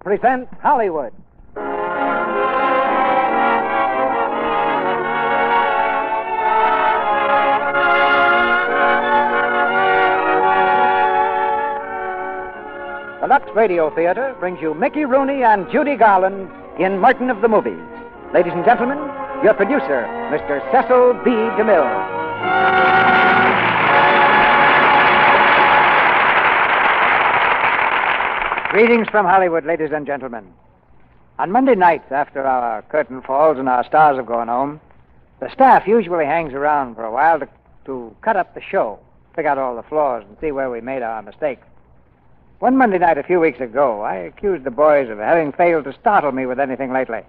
present Hollywood. The Lux Radio Theater brings you Mickey Rooney and Judy Garland in Merton of the Movies. Ladies and gentlemen, your producer, Mr. Cecil B. DeMille. Greetings from Hollywood, ladies and gentlemen. On Monday nights, after our curtain falls and our stars have gone home, the staff usually hangs around for a while to cut up the show, pick out all the flaws, and see where we made our mistakes. One Monday night a few weeks ago, I accused the boys of having failed to startle me with anything lately.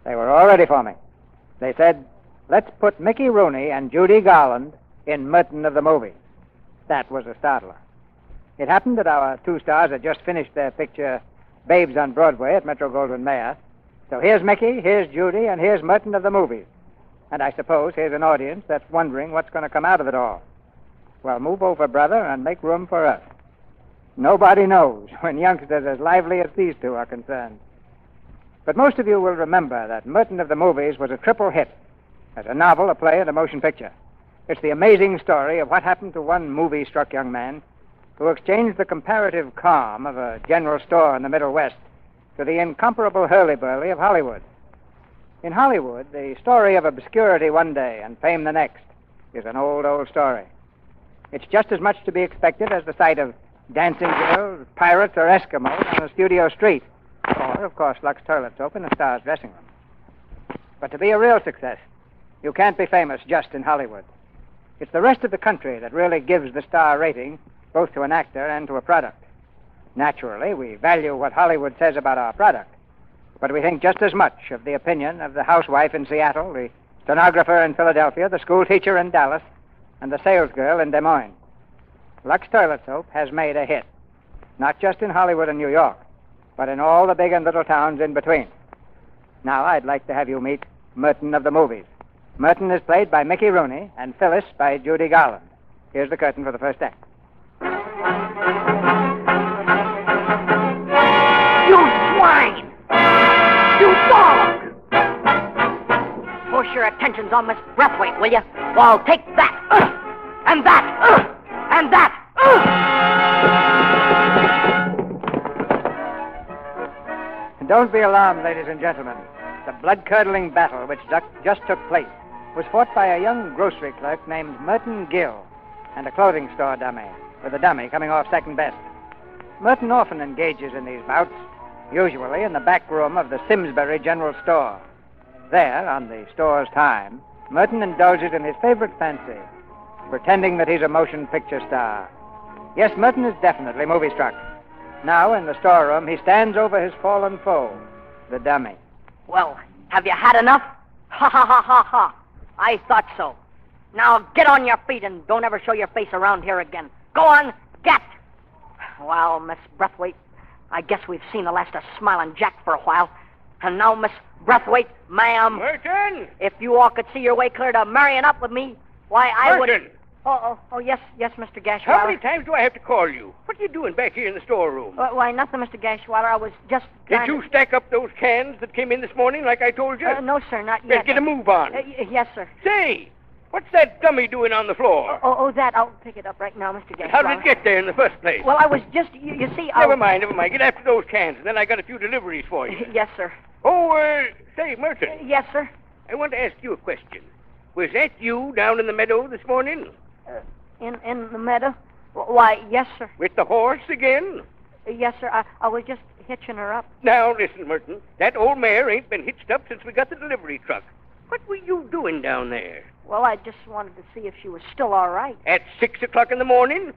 They were all ready for me. They said, let's put Mickey Rooney and Judy Garland in Merton of the Movies. That was a startler. It happened that our two stars had just finished their picture, Babes on Broadway at Metro-Goldwyn-Mayer. So here's Mickey, here's Judy, and here's Merton of the Movies. And I suppose here's an audience that's wondering what's going to come out of it all. Well, move over, brother, and make room for us. Nobody knows when youngsters as lively as these two are concerned. But most of you will remember that Merton of the Movies was a triple hit as a novel, a play, and a motion picture. It's the amazing story of what happened to one movie-struck young man who exchanged the comparative calm of a general store in the Middle West to the incomparable hurly-burly of Hollywood. In Hollywood, the story of obscurity one day and fame the next is an old, old story. It's just as much to be expected as the sight of dancing girls, pirates, or Eskimos on a studio street. Or, of course, Lux toilet soap in a star's dressing room. But to be a real success, you can't be famous just in Hollywood. It's the rest of the country that really gives the star rating, both to an actor and to a product. Naturally, we value what Hollywood says about our product, but we think just as much of the opinion of the housewife in Seattle, the stenographer in Philadelphia, the school teacher in Dallas, and the salesgirl in Des Moines. Lux toilet soap has made a hit, not just in Hollywood and New York, but in all the big and little towns in between. Now, I'd like to have you meet Merton of the Movies. Merton is played by Mickey Rooney and Phyllis by Judy Garland. Here's the curtain for the first act. You swine! You dog! Push your attentions on Miss Breathwaite, will you? Well, take that! And that! And that! Don't be alarmed, ladies and gentlemen. The blood-curdling battle which just took place was fought by a young grocery clerk named Merton Gill and a clothing store dummy, with the dummy coming off second best. Merton often engages in these bouts, usually in the back room of the Simsbury General Store. There, on the store's time, Merton indulges in his favorite fancy, pretending that he's a motion picture star. Yes, Merton is definitely movie-struck. Now, in the storeroom, he stands over his fallen foe, the dummy. Well, have you had enough? Ha, ha, ha, ha, ha. I thought so. Now, get on your feet and don't ever show your face around here again. Go on, get! Well, Miss Breathwaite, I guess we've seen the last of Smiling Jack for a while. And now, Miss Breathwaite, ma'am... Merton! If you all could see your way clear to marrying up with me, why, I would... Merton! Oh, yes, Mr. Gashwiler. How many times do I have to call you? What are you doing back here in the storeroom? Why, nothing, Mr. Gashwiler. I was just... Did you stack up those cans that came in this morning like I told you? No, sir, not Then yet. get a move on. Yes, sir. Say, what's that dummy doing on the floor? That. I'll pick it up right now, Mr. Gashwiler. How did it get there in the first place? Well, I was just... You see, Never mind. Get after those cans, and then I got a few deliveries for you. Yes, sir. Say, Merton. Yes, sir. I want to ask you a question. Was that you down in the meadow this morning? In the meadow? Why, yes, sir. With the horse again? Yes, sir. I was just hitching her up. Now, listen, Merton. That old mare ain't been hitched up since we got the delivery truck. What were you doing down there? Well, I just wanted to see if she was still all right. At 6 o'clock in the morning?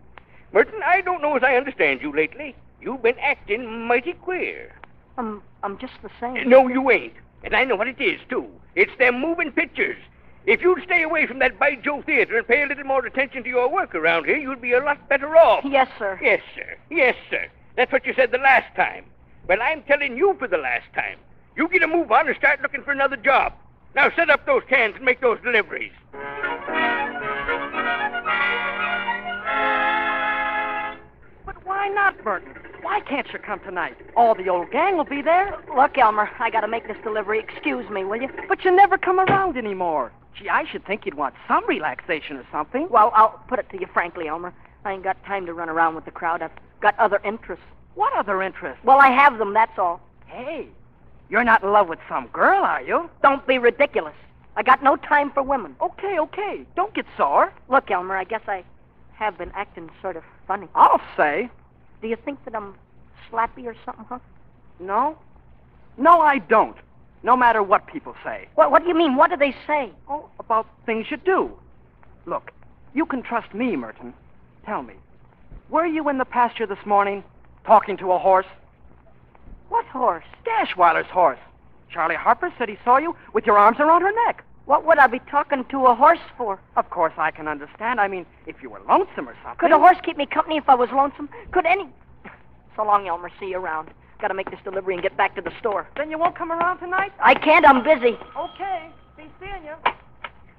Merton, I don't know as I understand you lately. You've been acting mighty queer. I'm just the same. No, you ain't. And I know what it is, too. It's them moving pictures. If you'd stay away from that By Joe Theater and pay a little more attention to your work around here, you'd be a lot better off. Yes, sir. Yes, sir. Yes, sir. That's what you said the last time. Well, I'm telling you for the last time. You get a move on and start looking for another job. Now set up those cans and make those deliveries. But why not, Merton? Why can't you come tonight? All the old gang will be there. Look, Elmer, I gotta make this delivery. Excuse me, will you? But you never come around anymore. Gee, I should think you'd want some relaxation or something. Well, I'll put it to you frankly, Elmer. I ain't got time to run around with the crowd. I've got other interests. What other interests? Well, I have them, that's all. Hey, you're not in love with some girl, are you? Don't be ridiculous. I got no time for women. Okay. Don't get sore. Look, Elmer, I guess I have been acting sort of funny. I'll say. Do you think that I'm slappy or something, huh? No? No, I don't. No matter what people say. What do you mean? What do they say? Oh, about things you do. Look, you can trust me, Merton. Tell me, were you in the pasture this morning talking to a horse? What horse? Gashweiler's horse. Charlie Harper said he saw you with your arms around her neck. What would I be talking to a horse for? Of course, I can understand. I mean, if you were lonesome or something. Could a horse keep me company if I was lonesome? Could any... So long, Elmer. See you around. Gotta make this delivery and get back to the store. Then you won't come around tonight? I can't. I'm busy. Okay. Be seeing you.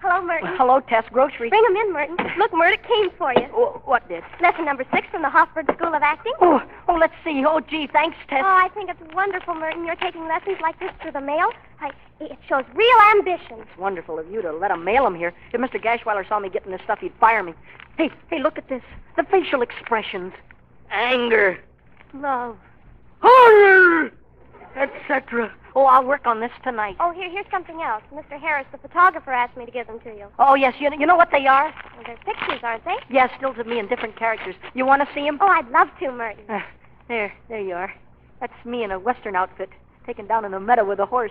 Hello, Merton. Hello, Tess. Grocery. Bring 'em in, Merton. Look, Merton came for you. What did? Lesson number 6 from the Hofburg School of Acting. Oh, let's see. Oh, gee, thanks, Tess. Oh, I think it's wonderful, Merton. You're taking lessons like this through the mail. It shows real ambition. It's wonderful of you to let him mail him here. If Mr. Gashweiler saw me getting this stuff, he'd fire me. Hey, look at this. The facial expressions. Anger. Love. Horror. Etc. Oh, I'll work on this tonight. Oh, here's something else. Mr. Harris, the photographer, asked me to give them to you. Oh, yes. You know what they are? Well, they're pictures, aren't they? Yes, stills of me in different characters. You want to see them? Oh, I'd love to, Merton. There you are. That's me in a Western outfit, taken down in a meadow with a horse.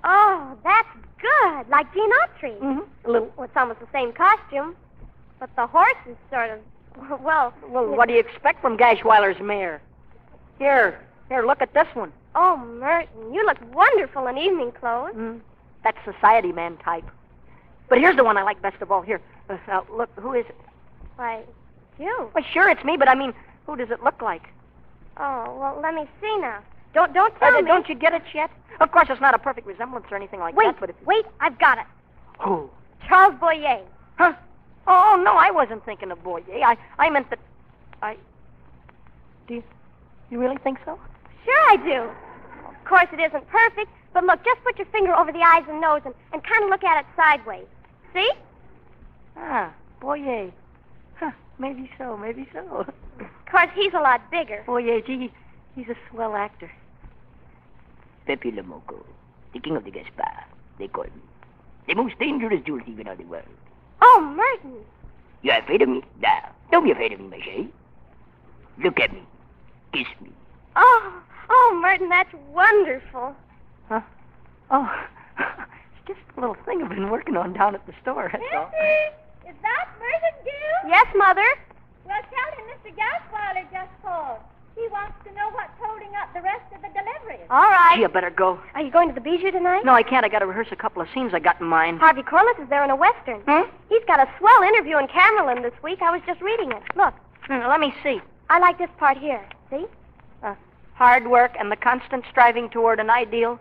Oh, that's good. Like Gene Autry. Mm-hmm. A little. Well, it's almost the same costume. But the horse is sort of, well... what do you expect from Gashweiler's mare? Here, look at this one. Oh, Merton, you look wonderful in evening clothes. That's society man type. But here's the one I like best of all. Here, now, look, who is it? Why, you. Well, sure, it's me, but I mean, who does it look like? Oh, well, let me see now. Don't tell me. Don't you get it yet? Of course, it's not a perfect resemblance or anything like that, but it's... Wait, I've got it. Who? Charles Boyer. Huh? Oh, no, I wasn't thinking of Boyer. I meant that... Do you really think so? Sure I do. Of course, it isn't perfect, but look, just put your finger over the eyes and nose and kind of look at it sideways. See? Boyer. Huh, maybe so. Of course, he's a lot bigger. Boyer, gee, he's a swell actor. Pepe Le Moco, the king of the Gaspar, they call me. The most dangerous jewel thief in all the world. Oh, Merton. You're afraid of me? Now, don't be afraid of me, my chérie. Look at me. Kiss me. Oh, Merton, that's wonderful. Huh? Oh, it's just a little thing I've been working on down at the store, that's all. Is that Merton, dear? Yes, Mother? Well, tell him Mr. Gaswiler just called. He wants to know what's holding up the rest of the deliveries. All right. Gee, I better go. Are you going to the Bijou tonight? No, I can't. I got to rehearse a couple of scenes I got in mind. Harvey Corliss is there in a Western. He's got a swell interview in Camerlan this week. I was just reading it. Look. Let me see. I like this part here. See? Hard work and the constant striving toward an ideal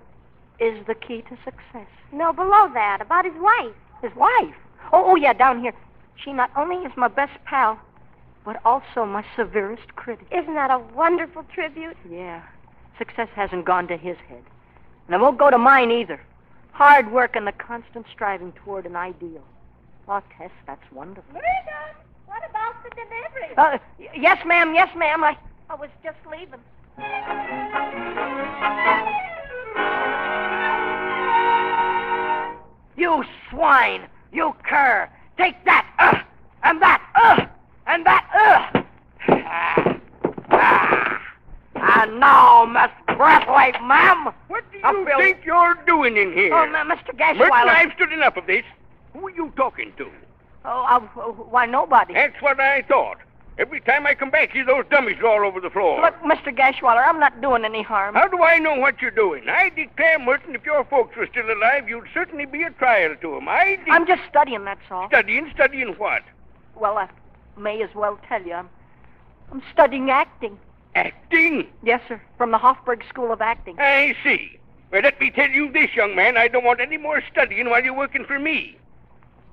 is the key to success. No, below that, about his wife. His wife? Oh, yeah, down here. She not only is my best pal, but also my severest critic. Isn't that a wonderful tribute? Yeah. Success hasn't gone to his head. And it won't go to mine either. Hard work and the constant striving toward an ideal. Oh, Tess, that's wonderful. Merton, what about the delivery? Yes, ma'am. I was just leaving. You swine! You cur! Take that! And that! And that! And now, Miss Braithwaite, ma'am! What do you think you're doing in here? Oh, Mr. Gashweiler. Merton, I've stood enough of this. Who are you talking to? Why, nobody. That's what I thought. Every time I come back, those dummies are all over the floor. Look, Mr. Gashweiler, I'm not doing any harm. How do I know what you're doing? I declare, Merton, if your folks were still alive, you'd certainly be a trial to them. I'm just studying, that's all. Studying what? Well, I may as well tell you. I'm studying acting. Acting? Yes, sir. From the Hofburg School of Acting. I see. Well, let me tell you this, young man. I don't want any more studying while you're working for me.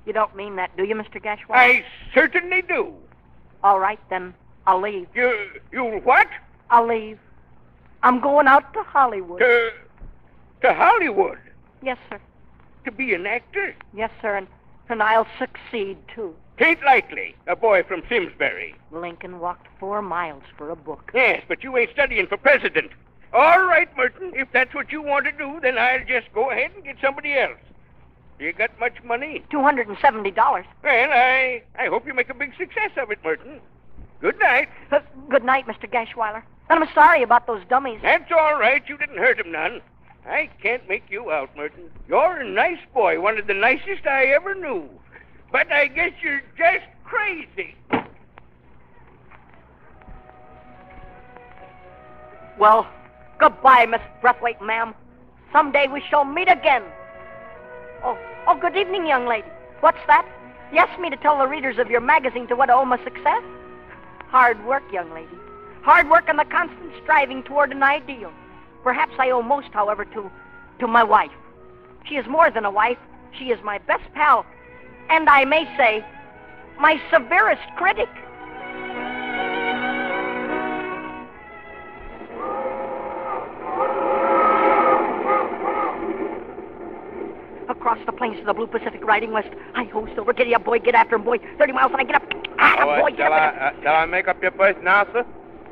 You don't mean that, do you, Mr. Gashweiler? I certainly do. All right, then. I'll leave. You what? I'll leave. I'm going out to Hollywood. To Hollywood? Yes, sir. To be an actor? Yes, sir, and I'll succeed, too. 'Tain't likely. A boy from Simsbury. Lincoln walked 4 miles for a book. Yes, but you ain't studying for president. All right, Merton. If that's what you want to do, then I'll just go ahead and get somebody else. You got much money? $270. Well, I hope you make a big success of it, Merton. Good night. Good night, Mr. Gashweiler. And I'm sorry about those dummies. That's all right. You didn't hurt him none. I can't make you out, Merton. You're a nice boy, one of the nicest I ever knew. But I guess you're just crazy. Well, goodbye, Miss Breathwaite, ma'am. Someday we shall meet again. Oh, good evening, young lady. What's that? You asked me to tell the readers of your magazine to what I owe my success? Hard work, young lady. Hard work and the constant striving toward an ideal. Perhaps I owe most, however, to my wife. She is more than a wife. She is my best pal. And I may say, my severest critic. Across the plains to the blue Pacific, riding west. Hi-ho, Silver, giddy up, boy, get after him, boy. 30 miles and I get up. Boy, get up. Shall I make up your first now, sir?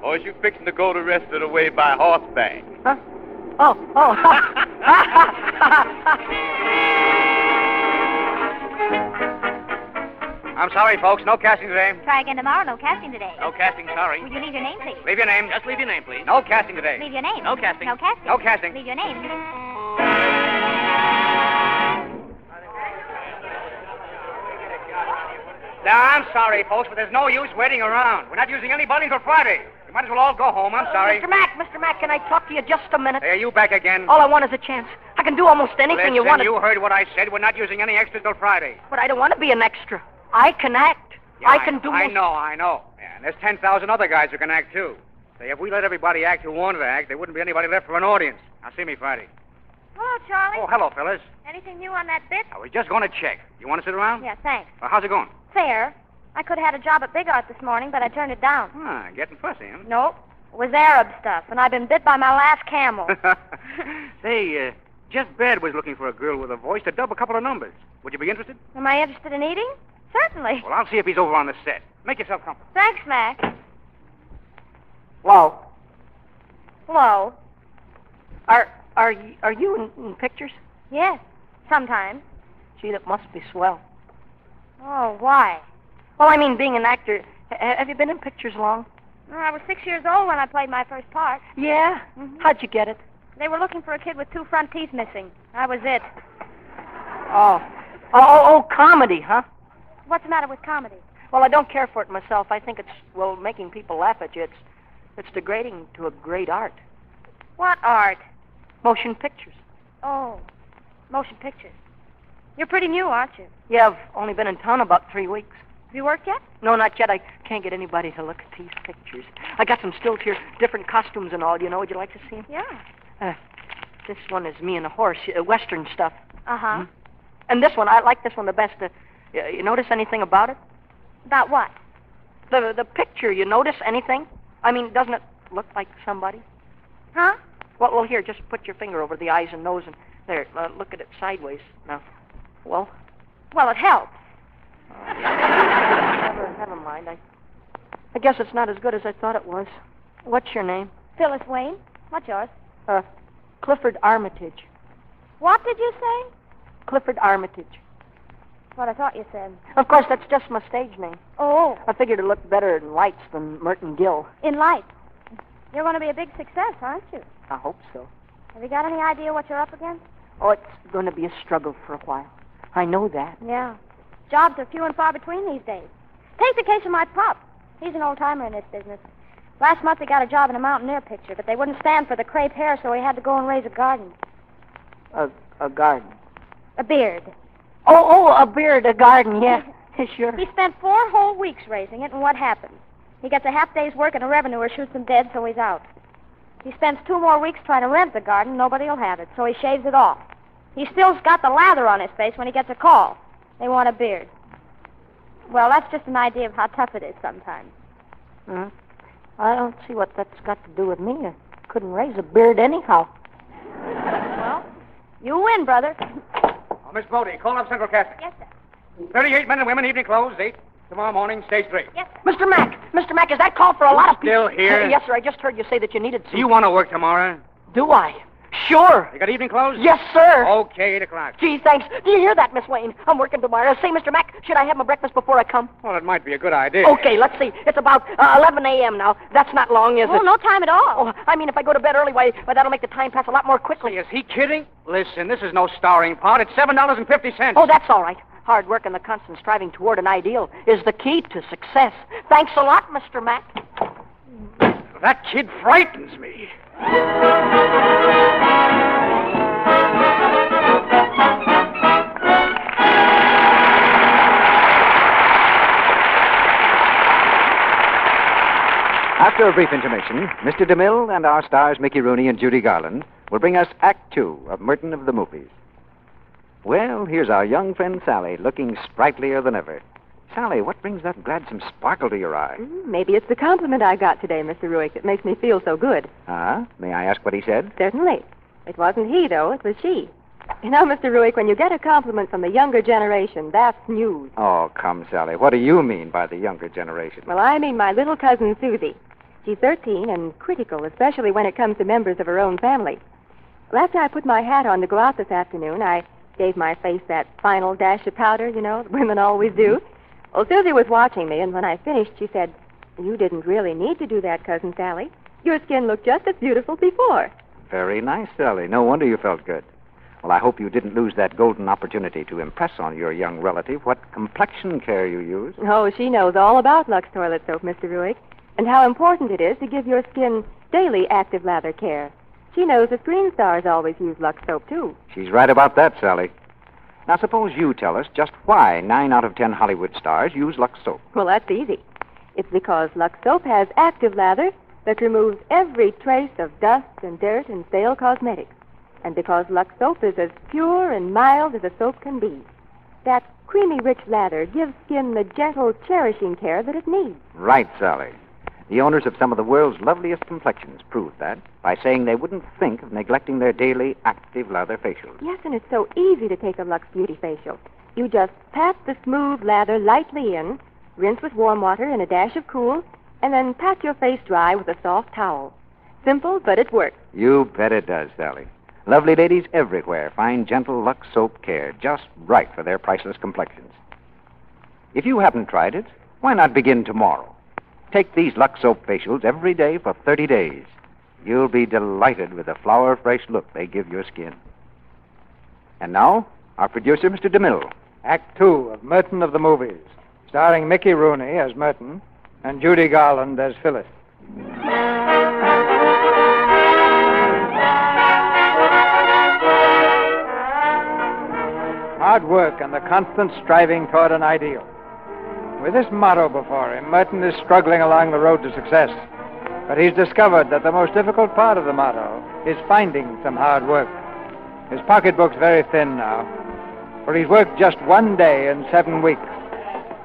Or is you fixing to go the rest of the way by horseback? Huh? Oh. I'm sorry, folks. No casting today. Try again tomorrow. No casting today. No casting, sorry. Will you leave your name, please? Leave your name. Just leave your name, please. No casting today. Leave your name. No casting. No casting. No casting. Leave your name. Now, I'm sorry, folks, but there's no use waiting around. We're not using anybody until Friday. You might as well all go home. I'm sorry. Mr. Mack, can I talk to you just a minute? Hey, are you back again? All I want is a chance. I can do almost anything you want. You heard what I said. We're not using any extras till Friday. But I don't want to be an extra. I can act. Yeah, I can do I know. Yeah, and there's 10,000 other guys who can act, too. Say, if we let everybody act who wanted to act, there wouldn't be anybody left for an audience. Now, see me Friday. Hello, Charlie. Oh, hello, fellas. Anything new on that bit? I was just going to check. You want to sit around? Yeah, thanks. Well, how's it going? Fair. I could have had a job at Big Art this morning, but I turned it down. Getting fussy, huh? Nope. It was Arab stuff, and I've been bit by my last camel. Say, Jeff Baird was looking for a girl with a voice to dub a couple of numbers. Would you be interested? Am I interested in eating? Certainly. Well, I'll see if he's over on the set. Make yourself comfortable. Thanks, Mac. Hello. Hello. Are you in pictures? Yes, sometimes. Gee, that must be swell. Oh, why? Well, I mean, being an actor, have you been in pictures long? I was 6 years old when I played my first part. Yeah? Mm-hmm. How'd you get it? They were looking for a kid with 2 front teeth missing. I was it. Oh, comedy, huh? What's the matter with comedy? Well, I don't care for it myself. I think it's, making people laugh at you. It's degrading to a great art. What art? Motion pictures. Oh, motion pictures. You're pretty new, aren't you? Yeah, I've only been in town about 3 weeks. Have you worked yet? No, not yet. I can't get anybody to look at these pictures. I got some stills here, different costumes and all. You know, would you like to see them? Yeah. This one is me and a horse, Western stuff. Uh-huh. Mm-hmm. And this one, I like this one the best. You notice anything about it? About what? The picture, you notice anything? I mean, doesn't it look like somebody? Huh? Well, here, just put your finger over the eyes and nose and there, look at it sideways. Now, well, it helps. Never mind. I guess it's not as good as I thought it was. What's your name? Phyllis Wayne. What's yours? Clifford Armitage. What did you say? Clifford Armitage. What I thought you said. Of course, that's just my stage name. Oh. I figured it looked better in lights than Merton Gill. In lights. You're going to be a big success, aren't you? I hope so. Have you got any idea what you're up against? Oh, it's going to be a struggle for a while. I know that. Yeah. Jobs are few and far between these days. Take the case of my pup. He's an old-timer in this business. Last month he got a job in a Mountaineer picture, but they wouldn't stand for the crepe hair, so he had to go and raise a garden. A garden? A beard. Oh, a beard, a garden, yeah. Sure. He spent 4 whole weeks raising it, and what happens? He gets a half-day's work and a revenuer shoots him dead, so he's out. He spends 2 more weeks trying to rent the garden, nobody will have it, so he shaves it off. He still's got the lather on his face when he gets a call. They want a beard. Well, that's just an idea of how tough it is sometimes. Mm-hmm. I don't see what that's got to do with me. I couldn't raise a beard anyhow. Well, you win, brother. Oh, Miss Bodie, call up Central Casting. Yes, sir. 38 men and women, evening clothes, 8. Tomorrow morning, stage 3. Yes, sir. Mr. Mac, is that call for a lot of people? Still here? Yes, sir. I just heard you say that you needed some. Do you want to work tomorrow? Do I? Sure. You got evening clothes? Yes, sir. Okay, 8 o'clock. Gee, thanks. Do you hear that, Miss Wayne? I'm working tomorrow. Say, Mr. Mac, should I have my breakfast before I come? Well, it might be a good idea. Okay, let's see. It's about 11 a.m. now. That's not long, is Oh, it? no time at all. Oh, I mean, if I go to bed early, why, that'll make the time pass a lot more quickly. Is he kidding? Listen, this is no starring part. It's $7.50. Oh, that's all right. Hard work and the constant striving toward an ideal is the key to success. Thanks a lot, Mr. Mac. That kid frightens me. After a brief intermission, Mr. DeMille and our stars Mickey Rooney and Judy Garland will bring us Act 2 of Merton of the Movies. Well, here's our young friend Sally, looking sprightlier than ever. Sally, what brings that gladsome sparkle to your eye? Maybe it's the compliment I got today, Mr. Ruick, that makes me feel so good. May I ask what he said? Certainly. It wasn't he, though. It was she. You know, Mr. Ruick, when you get a compliment from the younger generation, that's news. Oh, come, Sally. What do you mean by the younger generation? Well, I mean my little cousin, Susie. She's 13 and critical, especially when it comes to members of her own family. Well, after I put my hat on to go out this afternoon, I gave my face that final dash of powder, you know, that women always do. Well, Susie was watching me, and when I finished, she said, "You didn't really need to do that, Cousin Sally. Your skin looked just as beautiful before." Very nice, Sally. No wonder you felt good. Well, I hope you didn't lose that golden opportunity to impress on your young relative what complexion care you use. Oh, she knows all about Lux Toilet Soap, Mr. Ruick, and how important it is to give your skin daily active lather care. She knows the screen stars always use Lux Soap, too. She's right about that, Sally. Now, suppose you tell us just why 9 out of 10 Hollywood stars use Lux Soap. Well, that's easy. It's because Lux Soap has active lather that removes every trace of dust and dirt and stale cosmetics. And because Lux Soap is as pure and mild as a soap can be. That creamy, rich lather gives skin the gentle, cherishing care that it needs. Right, Sally. The owners of some of the world's loveliest complexions proved that by saying they wouldn't think of neglecting their daily active lather facials. Yes, and it's so easy to take a Lux Beauty facial. You just pat the smooth lather lightly in, rinse with warm water and a dash of cool, and then pat your face dry with a soft towel. Simple, but it works. You bet it does, Sally. Lovely ladies everywhere find gentle Lux Soap care just right for their priceless complexions. If you haven't tried it, why not begin tomorrow? Take these Lux Soap facials every day for 30 days. You'll be delighted with the flower-fresh look they give your skin. And now, our producer, Mr. DeMille. Act 2 of Merton of the Movies, starring Mickey Rooney as Merton and Judy Garland as Phyllis. Hard work and the constant striving toward an ideal. With this motto before him, Merton is struggling along the road to success. But he's discovered that the most difficult part of the motto is finding some hard work. His pocketbook's very thin now, for he's worked just 1 day in 7 weeks.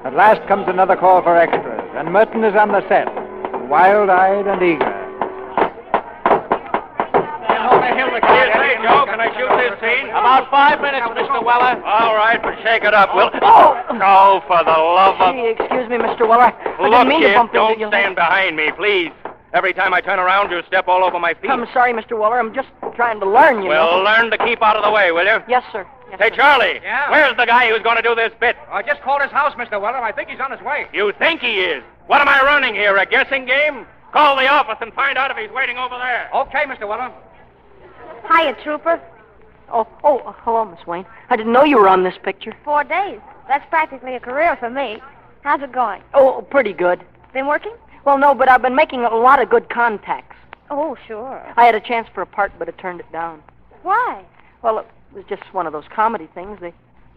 At last comes another call for extras, and Merton is on the set, wild-eyed and eager. Joe, can I shoot this scene? About 5 minutes, Mr. Weller. All right, but shake it up, Will. Oh, for the love of... Gee, excuse me, Mr. Weller. I Look, didn't mean to kid, bump don't into you. stand behind me, please. Every time I turn around, you step all over my feet. I'm sorry, Mr. Weller. I'm just trying to learn, you know. Well, learn to keep out of the way, will you? Yes, sir. Yes, Hey, sir. Charlie. Yeah? Where's the guy who's going to do this bit? I just called his house, Mr. Weller. I think he's on his way. You think he is? What am I running here, a guessing game? Call the office and find out if he's waiting over there. Okay, Mr. Weller. Hiya, Trooper. Oh, hello, Miss Wayne. I didn't know you were on this picture. 4 days. That's practically a career for me. How's it going? Oh, pretty good. Been working? Well, no, but I've been making a lot of good contacts. Oh, sure. I had a chance for a part, but I turned it down. Why? Well, it was just one of those comedy things. They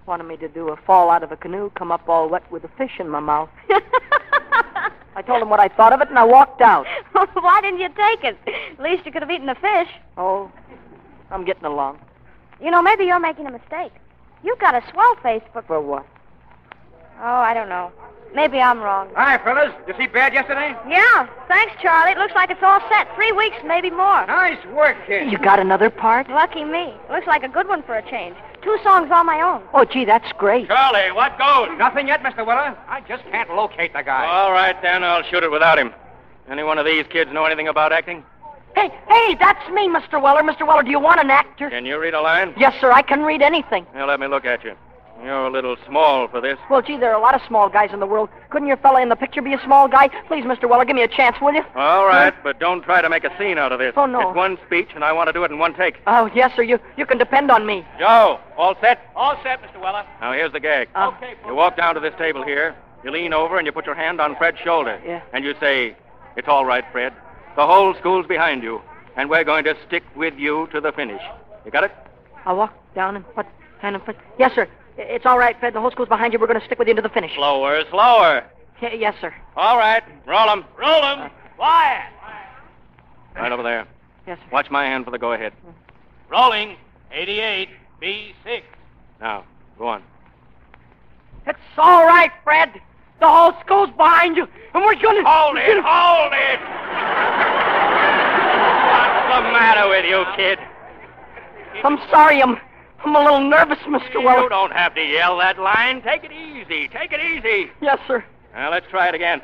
wanted me to do a fall out of a canoe, come up all wet with a fish in my mouth. I told them what I thought of it, and I walked out. Why didn't you take it? At least you could have eaten the fish. Oh, I'm getting along. You know, maybe you're making a mistake. You've got a swell face for... For what? Oh, I don't know. Maybe I'm wrong. Hi, fellas. Did you see Bad yesterday? Yeah, thanks, Charlie. It looks like it's all set. 3 weeks, maybe more. Nice work, kid. You got another part? Lucky me. Looks like a good one for a change. 2 songs all my own. Oh, gee, that's great. Charlie, what goes? Nothing yet, Mr. Weller. I just can't locate the guy. All right, then. I'll shoot it without him. Any one of these kids know anything about acting? Hey, that's me, Mr. Weller. Mr. Weller, do you want an actor? Can you read a line? Yes, sir, I can read anything. Now, let me look at you. You're a little small for this. Well, gee, there are a lot of small guys in the world. Couldn't your fella in the picture be a small guy? Please, Mr. Weller, give me a chance, will you? All right, but don't try to make a scene out of this. Oh, no. It's one speech, and I want to do it in one take. Oh, yes, sir, you can depend on me. Joe, all set? All set, Mr. Weller. Now, here's the gag. Okay, You walk down to this table here, you lean over, and you put your hand on Fred's shoulder. Yeah. And you say, "It's all right, Fred. The whole school's behind you, and we're going to stick with you to the finish." You got it? I'll walk down and put hand and foot. Yes, sir. It's all right, Fred. The whole school's behind you. We're going to stick with you to the finish. Slower, slower. Yes, sir. All right, roll 'em. Roll him. Quiet. Right over there. Yes, sir. Watch my hand for the go-ahead. Rolling. 88, B6. Now, go on. It's all right, Fred. The whole school's behind you, and we're going to... Hold it, hold it! What's the matter with you, kid? I'm sorry. I'm a little nervous, Mr. Weller. You don't have to yell that line. Take it easy. Take it easy. Yes, sir. Now, let's try it again.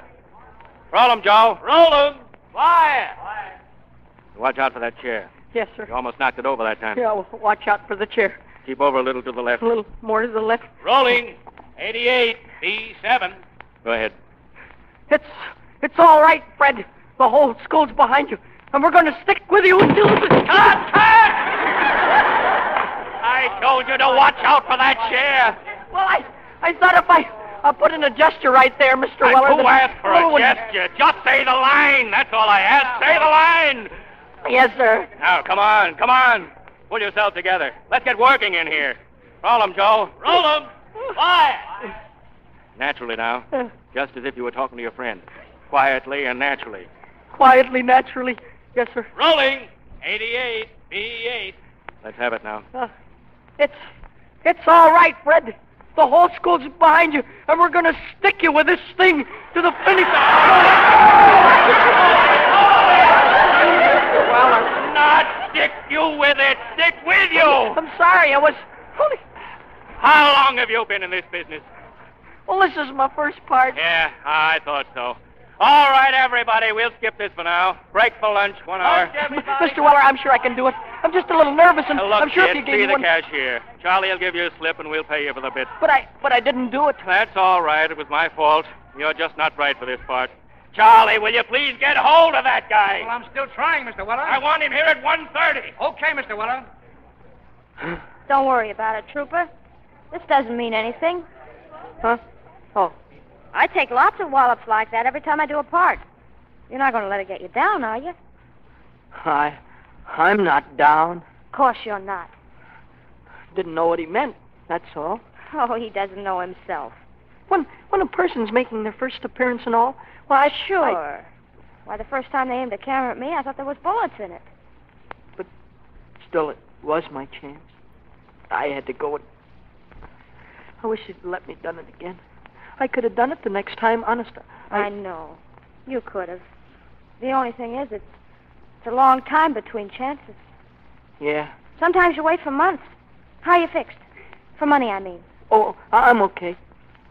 Roll 'em, Joe. Roll him. Quiet. Watch out for that chair. Yes, sir. You almost knocked it over that time. Yeah, well, watch out for the chair. Keep over a little to the left. A little more to the left. Rolling. 88, B7. Go ahead. It's all right, Fred. The whole school's behind you, and we're going to stick with you until... I told you to watch out for that chair. Well, I thought if I put in a gesture right there, Mr. Weller... Who asked for a gesture? Just say the line. That's all I asked. Say the line. Yes, sir. Now, come on, come on. Pull yourself together. Let's get working in here. Roll 'em, Joe. Roll him. Quiet. Naturally now. Just as if you were talking to your friend. Quietly and naturally. Quietly, naturally. Yes, sir. Rolling. 88, B8. Let's have it now. It's all right, Fred. The whole school's behind you, and we're going to stick you with this thing to the finish. Well, not stick you with it. Stick with you. I'm sorry. I was only... How long have you been in this business? Well, this is my first part. Yeah, I thought so. All right, everybody, we'll skip this for now. Break for lunch, 1 hour. Mr. Weller, I'm sure I can do it. I'm just a little nervous, and Now, look, I'm sure kid, if you gave see me the one... cashier. Charlie will give you a slip, and we'll pay you for the bit. But I didn't do it. That's all right. It was my fault. You're just not right for this part. Charlie, will you please get hold of that guy? Well, I'm still trying, Mr. Weller. I want him here at 1:30. Okay, Mr. Weller. Don't worry about it, Trooper. This doesn't mean anything. Huh? Oh. I take lots of wallops like that every time I do a part. You're not going to let it get you down, are you? I'm not down. Of course you're not. Didn't know what he meant, that's all. Oh, he doesn't know himself. When a person's making their first appearance and all, well, Sure. Why, the first time they aimed a camera at me, I thought there was bullets in it. But still, it was my chance. I had to go. I wish you'd let me done it again. I could have done it the next time, honest. I know. You could have. The only thing is, it's a long time between chances. Yeah. Sometimes you wait for months. How are you fixed? For money, I mean. Oh, I'm okay.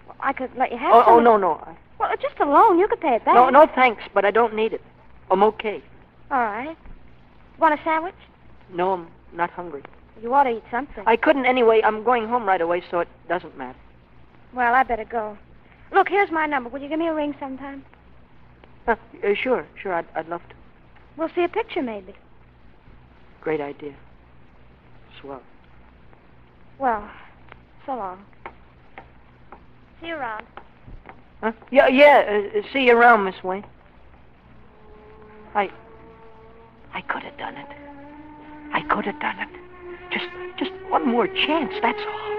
Well, I could let you have Oh, some. no. Well, just a loan. You could pay it back. No, thanks, but I don't need it. I'm okay. All right. Want a sandwich? No, I'm not hungry. You ought to eat something. I couldn't anyway. I'm going home right away, so it doesn't matter. Well, I better go. Look, here's my number. Will you give me a ring sometime? Sure. I'd love to. We'll see a picture, maybe. Great idea. Swell. Well, so long. See you around. Huh? Yeah. See you around, Miss Wayne. I could have done it. I could have done it. Just one more chance, that's all.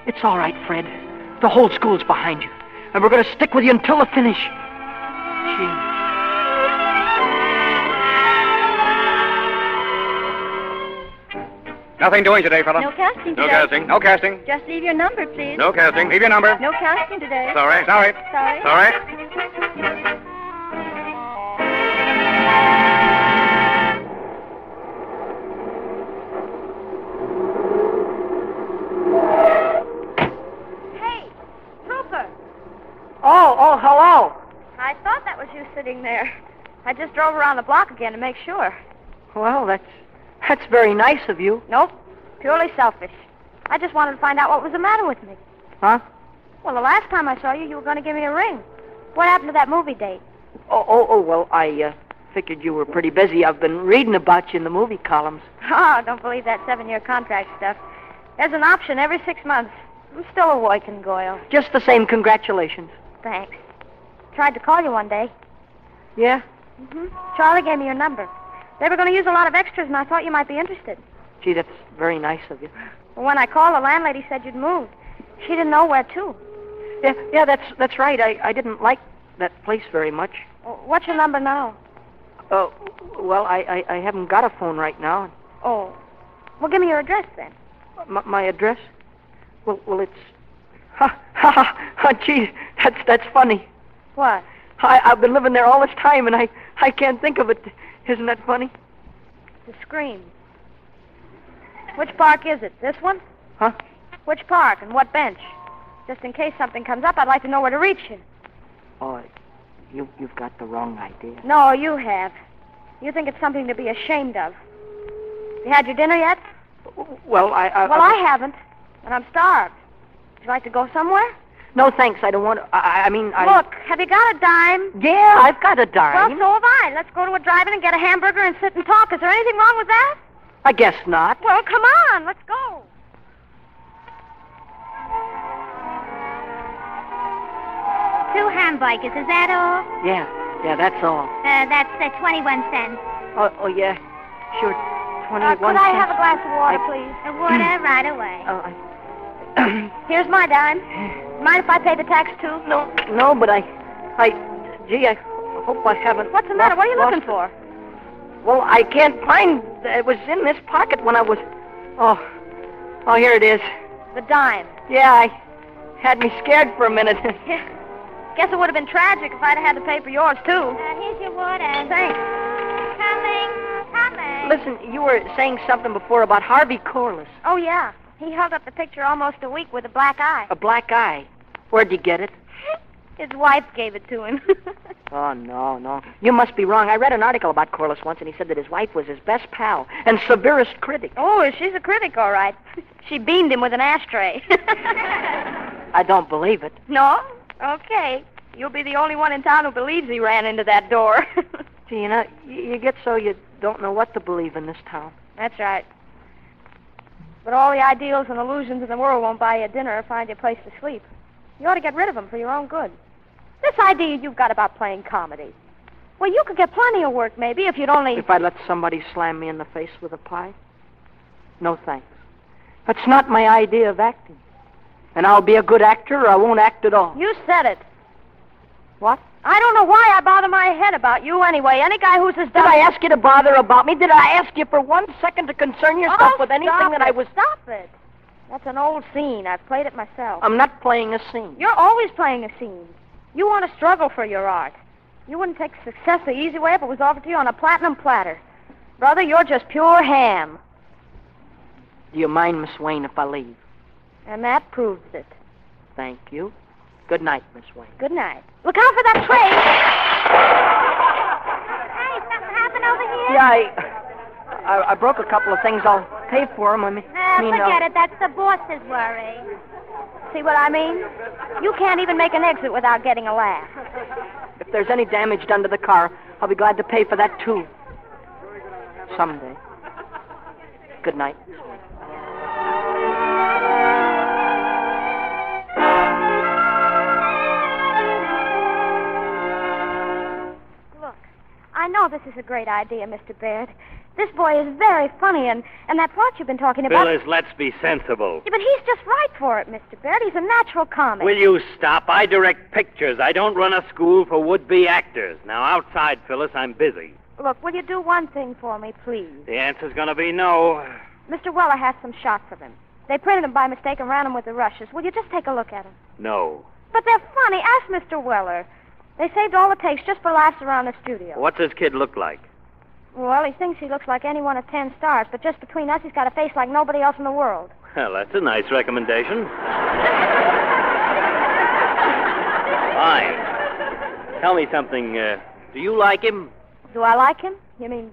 It's all right, Fred. The whole school's behind you. And we're going to stick with you until the finish. Gee. Nothing doing today, fella. No casting No today. casting. No casting. Just leave your number, please. No casting. Leave your number. No casting today. Sorry. Sorry. Sorry. Sorry. Hey, Trooper. Oh, hello. I thought that was you sitting there. I just drove around the block again to make sure. Well, that's very nice of you. Nope. Purely selfish. I just wanted to find out what was the matter with me. Huh? Well, the last time I saw you, you were going to give me a ring. What happened to that movie date? Well, I figured you were pretty busy. I've been reading about you in the movie columns. Oh, don't believe that 7-year contract stuff. There's an option every 6 months. I'm still a working girl. Just the same, congratulations. Thanks. Tried to call you one day. Yeah? Charlie gave me your number. They were going to use a lot of extras, and I thought you might be interested. Gee, that's very nice of you. Well, when I called, the landlady said you'd moved. She didn't know where to. Yeah, that's right. I didn't like that place very much. What's your number now? Well, I haven't got a phone right now. Oh. Well, give me your address, then. My address? Well, it's... Gee, that's funny. What? I've been living there all this time, and I can't think of it. Isn't that funny? The Scream. Which park is it? This one? Huh? Which park and what bench? Just in case something comes up, I'd like to know where to reach you. Oh, you've got the wrong idea. No, you have. You think it's something to be ashamed of. You had your dinner yet? Well, I haven't, and I'm starved. Would you like to go somewhere? No, thanks. I don't want to... I mean, Look, have you got a dime? Yeah, I've got a dime. Well, so have I. Let's go to a drive-in and get a hamburger and sit and talk. Is there anything wrong with that? I guess not. Well, come on. Let's go. Two hamburgers, is that all? Yeah, that's all. That's 21 cents. Oh, yeah. Sure, 21 Could I have a glass of water, please? The water right away. Here's my dime. Mind if I pay the tax, too? No, but I hope I haven't... What's the matter? What are you looking for? Well, I can't find... It was in this pocket when I was... Oh, here it is. The dime. Yeah, I had me scared for a minute. Guess it would have been tragic if I'd have had to pay for yours, too. Here's your water. Thanks. Coming. Listen, you were saying something before about Harvey Corliss. Oh, yeah. He held up the picture almost a week with a black eye. A black eye? Where'd you get it? His wife gave it to him. Oh, no. You must be wrong. I read an article about Corliss once, and he said that his wife was his best pal and severest critic. Oh, she's a critic, all right. She beamed him with an ashtray. I don't believe it. No? Okay. You'll be the only one in town who believes he ran into that door. Gee, you know, you get so you don't know what to believe in this town. That's right. But all the ideals and illusions in the world won't buy you a dinner or find you a place to sleep. You ought to get rid of them for your own good. This idea you've got about playing comedy. Well, you could get plenty of work, maybe, if you'd only... If I let somebody slam me in the face with a pie? No, thanks. That's not my idea of acting. And I'll be a good actor or I won't act at all. You said it. What? I don't know why I bother my head about you anyway. Any guy who's as dumb... Did I ask you to bother about me? Did I ask you for 1 second to concern yourself with anything that I was... Stop it. That's an old scene. I've played it myself. I'm not playing a scene. You're always playing a scene. You want to struggle for your art. You wouldn't take success the easy way if it was offered to you on a platinum platter. Brother, you're just pure ham. Do you mind, Miss Wayne, if I leave? And that proves it. Thank you. Good night, Miss Wayne. Good night. Look out for that tray. Hey, something happened over here? Yeah, I broke a couple of things. I'll pay for them. Forget it. That's the boss's worry. See what I mean? You can't even make an exit without getting a laugh. If there's any damage done to the car, I'll be glad to pay for that, too. Someday. Good night. Look, I know this is a great idea, Mr. Baird. This boy is very funny, and that plot you've been talking about... Phyllis, let's be sensible. Yeah, but he's just right for it, Mr. Baird. He's a natural comic. Will you stop? I direct pictures. I don't run a school for would-be actors. Now, outside, Phyllis, I'm busy. Look, will you do one thing for me, please? The answer's going to be no. Mr. Weller has some shots of him. They printed them by mistake and ran them with the rushes. Will you just take a look at them? No. But they're funny. Ask Mr. Weller. They saved all the takes just for laughs around the studio. What's this kid look like? Well, he thinks he looks like any one of 10 stars, but just between us, he's got a face like nobody else in the world. Well, that's a nice recommendation. Fine. Tell me something. Do you like him? Do I like him? You mean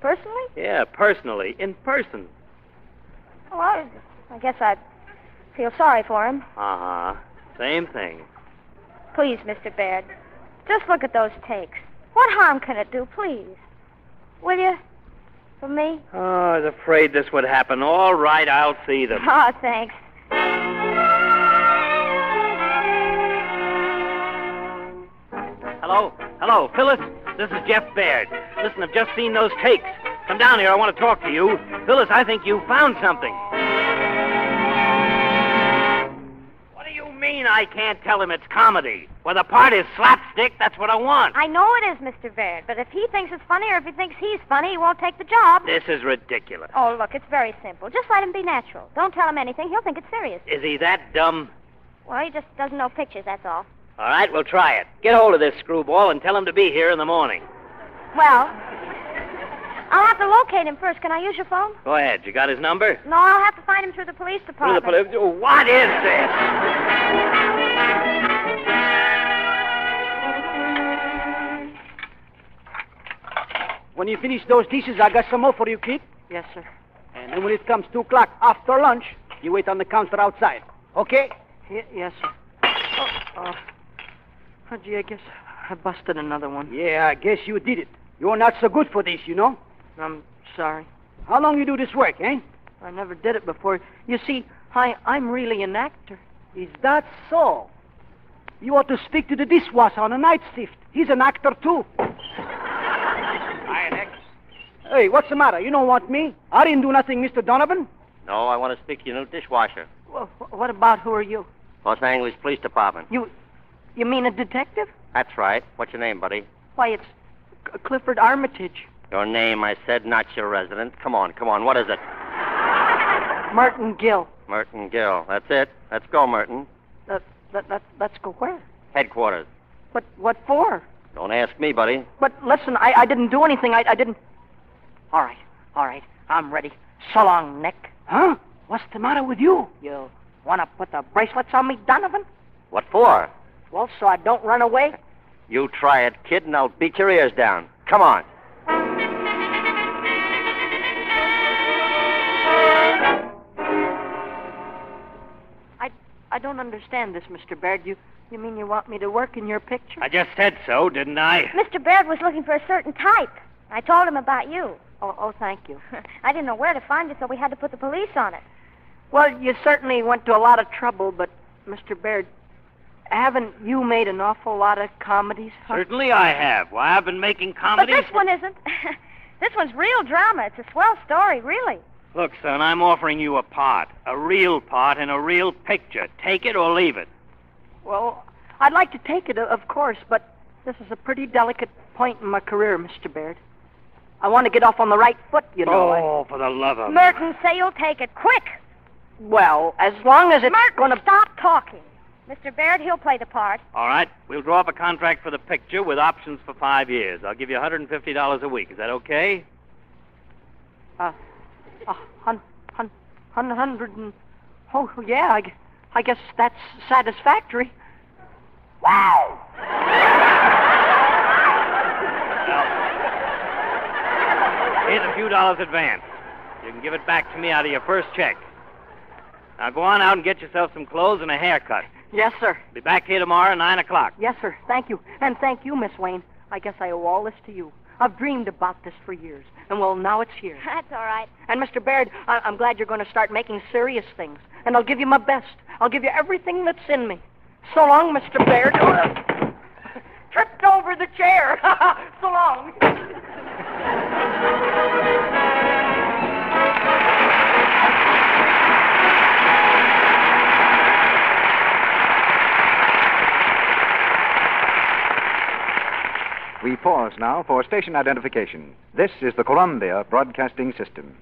personally? Yeah, personally. In person. Well, I guess I'd feel sorry for him. Uh-huh. Same thing. Please, Mr. Baird, just look at those takes. What harm can it do, please? Will you? For me? Oh, I was afraid this would happen. All right, I'll see them. Oh, thanks. Hello? Hello, Phyllis? This is Jeff Baird. Listen, I've just seen those takes. Come down here. I want to talk to you. Phyllis, I think you found something. What do you mean I can't tell him it's comedy? Well, the part is slapstick. That's what I want. I know it is, Mr. Baird, but if he thinks it's funny or if he thinks he's funny, he won't take the job. This is ridiculous. Oh, look, it's very simple. Just let him be natural. Don't tell him anything. He'll think it's serious. Is he that dumb? Well, he just doesn't know pictures, that's all. All right, we'll try it. Get hold of this screwball and tell him to be here in the morning. Well, I'll have to locate him first. Can I use your phone? Go ahead. You got his number? No, I'll have to find him through the police Through department. the police? What is this? When you finish those dishes, I got some more for you, kid. Yes, sir. And then when it comes 2 o'clock after lunch, you wait on the counter outside. Okay? Yes, sir. Oh, gee, I guess I busted another one. Yeah, I guess you did it. You're not so good for this, you know. I'm sorry. How long you do this work, eh? I never did it before. You see, I'm really an actor. Is that so? You ought to speak to the dishwasher on a night shift. He's an actor, too. Hi, Nick. Hey, what's the matter? You don't want me? I didn't do nothing, Mr. Donovan. No, I want to speak to your new dishwasher. Well, what about who are you? Los Angeles Police Department. You mean a detective? That's right. What's your name, buddy? Why, it's Clifford Armitage. Your name, I said, not your residence. Come on. What is it? Merton Gill. Merton Gill. That's it. Let's go, Merton. Let's go where? Headquarters. What for? Don't ask me, buddy. But listen, I didn't do anything. I didn't. All right. I'm ready. So long, Nick. Huh? What's the matter with you? You want to put the bracelets on me, Donovan? What for? Well, so I don't run away? You try it, kid, and I'll beat your ears down. Come on. I don't understand this, Mr. Baird. You mean you want me to work in your picture? I just said so, didn't I? Mr. Baird was looking for a certain type. I told him about you. Oh, thank you. I didn't know where to find you, so we had to put the police on it. Well, you certainly went to a lot of trouble, but, Mr. Baird, haven't you made an awful lot of comedies? Huh? Certainly I have. Why, I've been making comedies. But this one isn't. This one's real drama. It's a swell story, really. Look, son, I'm offering you a part. A real part in a real picture. Take it or leave it. Well, I'd like to take it, of course, but this is a pretty delicate point in my career, Mr. Baird. I want to get off on the right foot, you know. Oh, for the love of... Merton, say you'll take it. Quick! Well, as long as it's Merton, stop talking. Mr. Baird, he'll play the part. All right. We'll draw up a contract for the picture with options for 5 years. I'll give you $150 a week. Is that okay? 100 and... Oh, yeah, I guess that's satisfactory. Wow! Here's a few dollars advance. You can give it back to me out of your first check. Now go on out and get yourself some clothes and a haircut. Yes, sir. Be back here tomorrow at 9 o'clock. Yes, sir. Thank you. And thank you, Miss Wayne. I guess I owe all this to you. I've dreamed about this for years. And, well, now it's here. That's all right. And, Mr. Baird, I'm glad you're going to start making serious things. And I'll give you my best. I'll give you everything that's in me. So long, Mr. Baird. Tripped over the chair. So long. We pause now for station identification. This is the Columbia Broadcasting System.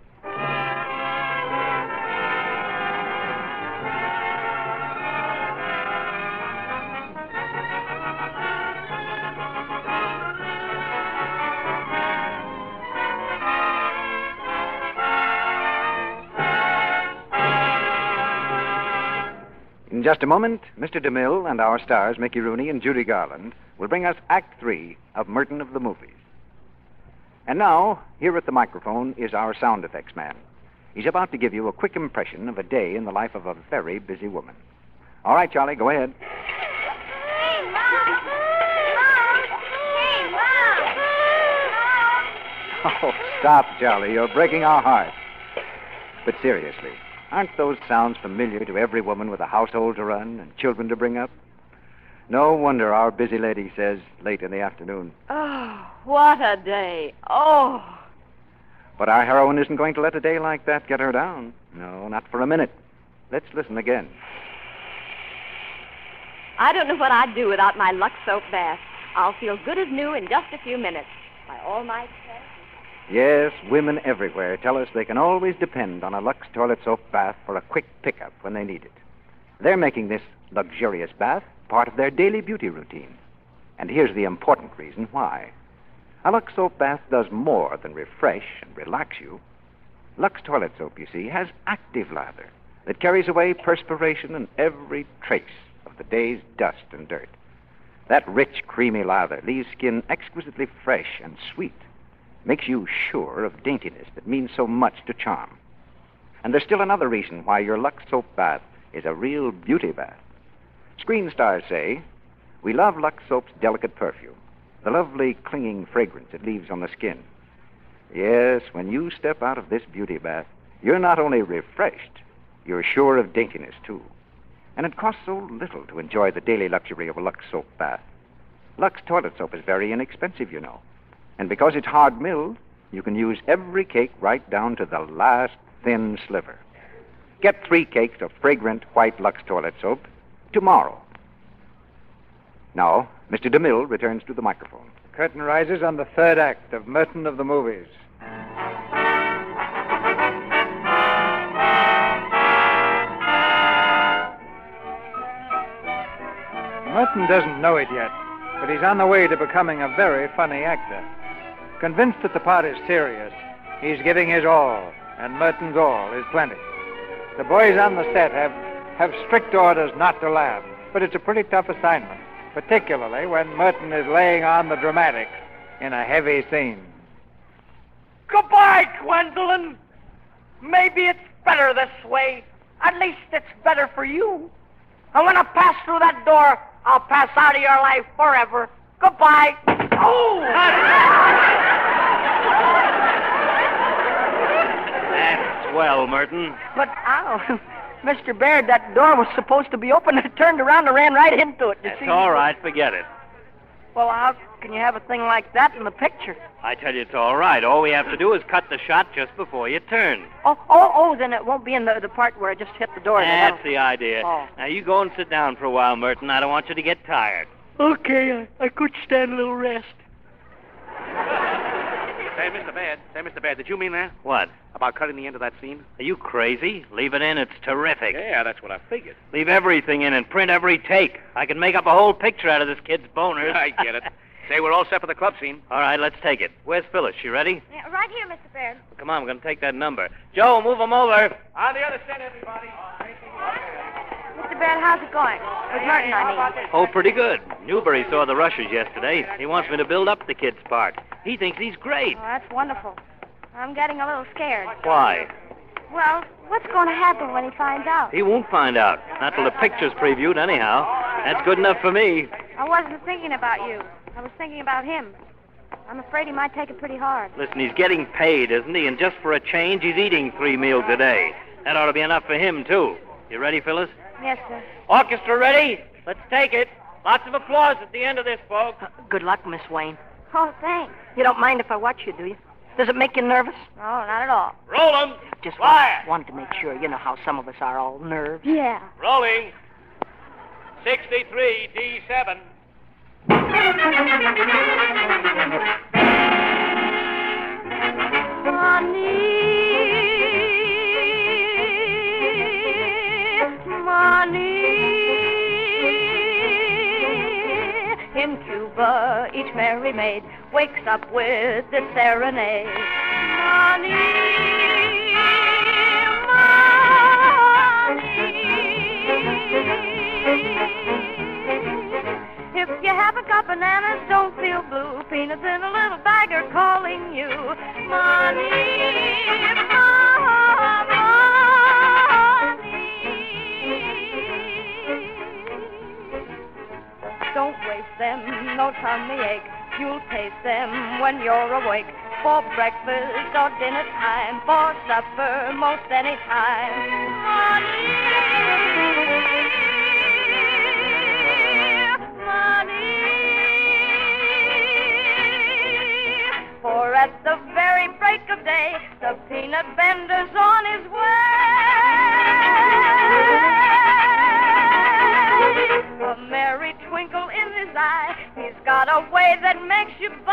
just a moment, Mr. DeMille and our stars, Mickey Rooney and Judy Garland, will bring us Act 3 of Merton of the Movies. And now, here at the microphone is our sound effects man. He's about to give you a quick impression of a day in the life of a very busy woman. All right, Charlie, go ahead. Hey, Mom! Hey, Mom! Oh, stop, Charlie. You're breaking our hearts. But seriously, aren't those sounds familiar to every woman with a household to run and children to bring up? No wonder our busy lady says late in the afternoon. Oh, what a day. Oh. But our heroine isn't going to let a day like that get her down. No, not for a minute. Let's listen again. I don't know what I'd do without my Lux soap bath. I'll feel good as new in just a few minutes. My all-night care. Yes, women everywhere tell us they can always depend on a Lux toilet soap bath for a quick pickup when they need it. They're making this luxurious bath part of their daily beauty routine. And here's the important reason why. A Lux soap bath does more than refresh and relax you. Lux toilet soap, you see, has active lather that carries away perspiration and every trace of the day's dust and dirt. That rich, creamy lather leaves skin exquisitely fresh and sweet, makes you sure of daintiness that means so much to charm. And there's still another reason why your Lux soap bath is a real beauty bath. Screen stars say, we love Lux soap's delicate perfume, the lovely clinging fragrance it leaves on the skin. Yes, when you step out of this beauty bath, you're not only refreshed, you're sure of daintiness, too. And it costs so little to enjoy the daily luxury of a Lux soap bath. Lux toilet soap is very inexpensive, you know. And because it's hard milled, you can use every cake right down to the last thin sliver. Get 3 cakes of fragrant white Lux toilet soap tomorrow. Now, Mr. DeMille returns to the microphone. The curtain rises on the third act of Merton of the Movies. Merton doesn't know it yet, but he's on the way to becoming a very funny actor. Convinced that the part is serious, he's giving his all, and Merton's all is plenty. The boys on the set have strict orders not to laugh, but it's a pretty tough assignment, particularly when Merton is laying on the dramatics in a heavy scene. Goodbye, Gwendolyn. Maybe it's better this way. At least it's better for you. And when I pass through that door, I'll pass out of your life forever. Goodbye. Oh! That's swell, Merton. But, ow, Mr. Baird, that door was supposed to be open. I turned around and ran right into it. That's all right. Forget it. Well, how can you have a thing like that in the picture? I tell you, it's all right. All we have to do is cut the shot just before you turn. Oh, then it won't be in the part where I just hit the door. That's the idea. Oh. Now, you go and sit down for a while, Merton. I don't want you to get tired. Okay, I could stand a little rest. Say, Mr. Baird, did you mean that? What? About cutting the end of that scene? Are you crazy? Leave it in. It's terrific. Yeah, that's what I figured. Leave everything in and print every take. I can make up a whole picture out of this kid's boners. I get it. Say, we're all set for the club scene. All right, let's take it. Where's Phyllis? She ready? Yeah, right here, Mr. Baird. Come on, we're going to take that number. Joe, move them over. On the other set, everybody. Mr. Baird, how's it going? With Merton, I mean. Oh, pretty good. Newberry saw the rushers yesterday. He wants me to build up the kid's part. He thinks he's great. Oh, that's wonderful. I'm getting a little scared. Why? Well, what's going to happen when he finds out? He won't find out. Not till the picture's previewed, anyhow. That's good enough for me. I wasn't thinking about you. I was thinking about him. I'm afraid he might take it pretty hard. Listen, he's getting paid, isn't he? And just for a change, he's eating 3 meals a day. That ought to be enough for him, too. You ready, Phyllis? Yes, sir. Orchestra ready? Let's take it. Lots of applause at the end of this, folks. Good luck, Miss Wayne. Oh, thanks. You don't mind if I watch you, do you? Does it make you nervous? No, not at all. Roll 'em. Just Quiet. wanted to make sure. You know how some of us are all nerves. Yeah. Rolling. 63, D7. Money. In Cuba, each merry maid wakes up with this serenade. Money, money. feel blue. Peanuts in a little bag are calling you. Money, don't waste them, no tummy ache. You'll taste them when you're awake. For breakfast or dinner time, for supper most any time. Money, money. For at the very break of day, the peanut vendor's on his way. A merry twinkle in his eye, he's got a way that makes you buy.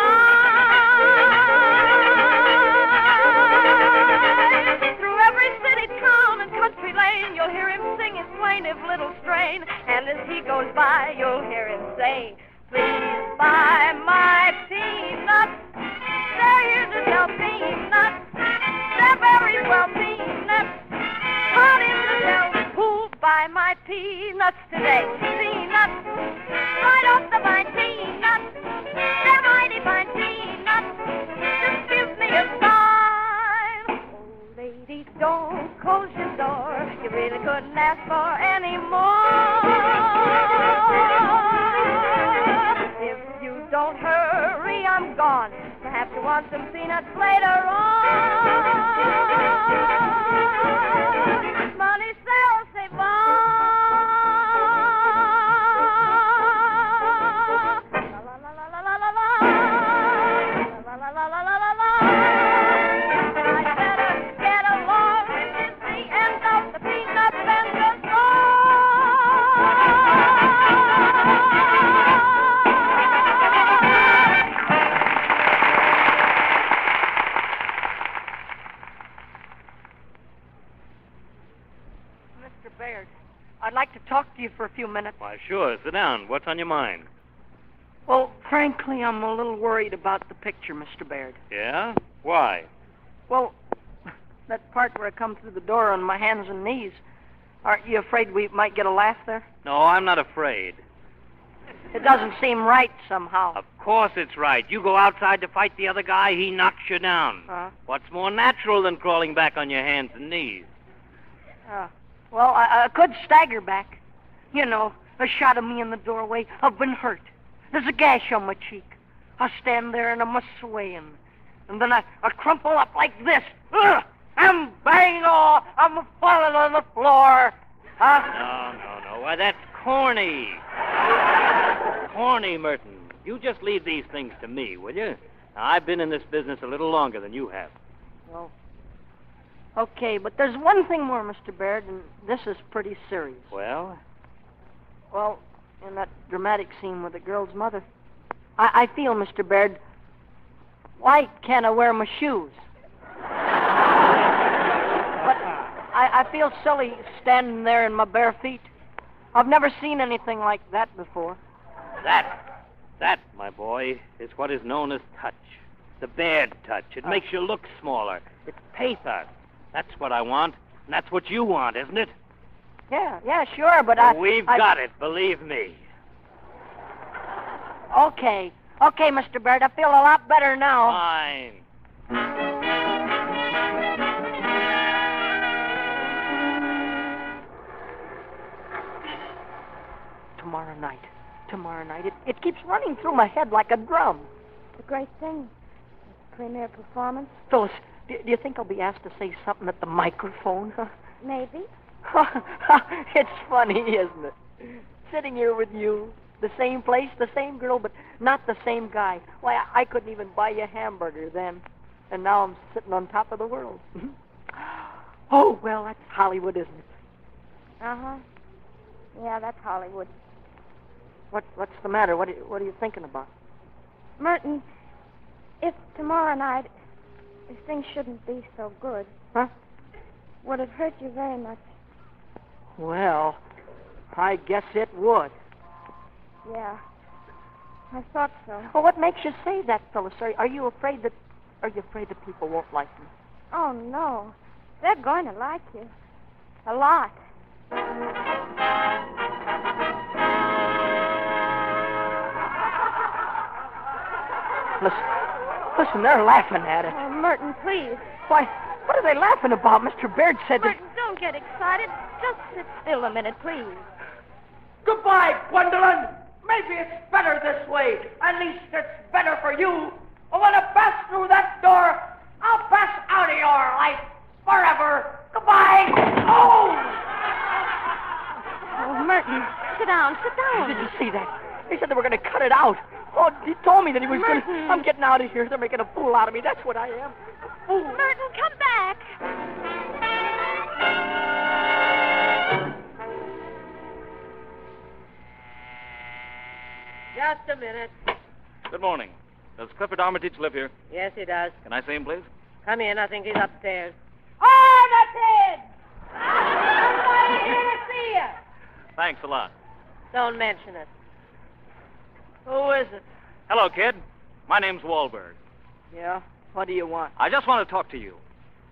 Through every city, town, and country lane, you'll hear him sing his plaintive little strain. And as he goes by, you'll hear him say, please buy my peanuts. They're here to sell peanuts. They're very swell peanuts. Put in the sell. Who'll buy my peanuts today? Peanuts. Right off the vine, peanuts. They're mighty fine peanuts. Just give me a sign. Oh, lady, don't close your door. You really couldn't ask for any more. If you don't hurry, I'm gone. Perhaps you want some peanuts later on. Money sells, save on. La la la la la la la la. La la la la la la la. I better get along. This is the end of the peanut vendor's Mr. Baird, I'd like to talk to you for a few minutes. Why, sure. Sit down. What's on your mind? Well, frankly, I'm a little worried about the picture, Mr. Baird. Yeah? Why? Well, that part where I come through the door on my hands and knees, aren't you afraid we might get a laugh there? No, I'm not afraid. It doesn't seem right somehow. Of course it's right. You go outside to fight the other guy, he knocks you down. What's more natural than crawling back on your hands and knees? Well, I could stagger back. You know, a shot of me in the doorway. I've been hurt. There's a gash on my cheek. I stand there and I'm a-swaying. And then I crumple up like this. Ugh! And bang! Oh, I'm falling on the floor. Huh? No. Why, that's corny. Corny, Merton. You just leave these things to me, will you? Now, I've been in this business a little longer than you have. Well, okay, but there's one thing more, Mr. Baird, and this is pretty serious. Well? Well, in that dramatic scene with the girl's mother, I feel, Mr. Baird, why can't I wear my shoes? But I feel silly standing there in my bare feet. I've never seen anything like that before. That, my boy, is what is known as touch. The Baird touch. It makes you look smaller. It's pathos. That's what I want, and that's what you want, isn't it? Yeah, sure, but We've got it, believe me. Okay, Mr. Baird, I feel a lot better now. Fine. Tomorrow night. It keeps running through my head like a drum. It's a great thing. This premiere performance. Phyllis, do you think I'll be asked to say something at the microphone? Huh? Maybe. It's funny, isn't it? Sitting here with you, the same place, the same girl, but not the same guy. Why, I couldn't even buy you a hamburger then. And now I'm sitting on top of the world. Oh, well, that's Hollywood, isn't it? Uh-huh. Yeah, that's Hollywood. What's the matter? What are you thinking about? Merton, if tomorrow night, if things shouldn't be so good... Huh? Would it hurt you very much? Well, I guess it would. Yeah. I thought so. Well, what makes you say that, Phyllis? Are you afraid that people won't like me? Oh, no. They're going to like you. A lot. Listen, they're laughing at it. Oh, Merton, please. Why, what are they laughing about? Mr. Baird said that... Merton, don't get excited. Just sit still a minute, please. Goodbye, Gwendolyn. Maybe it's better this way. At least it's better for you. But when I pass through that door, I'll pass out of your life forever. Goodbye. Oh! Oh, Merton, sit down, sit down. Did you see that? They said they were going to cut it out. Oh, he told me that he was going to... Merton. I'm getting out of here. They're making a fool out of me. That's what I am. A fool. Merton, come back. Just a minute. Good morning. Does Clifford Armitage live here? Yes, he does. Can I see him, please? Come in. I think he's upstairs. Armitage! Somebody here to see you. Thanks a lot. Don't mention it. Who is it? Hello, kid. My name's Wahlberg. Yeah? What do you want? I just want to talk to you.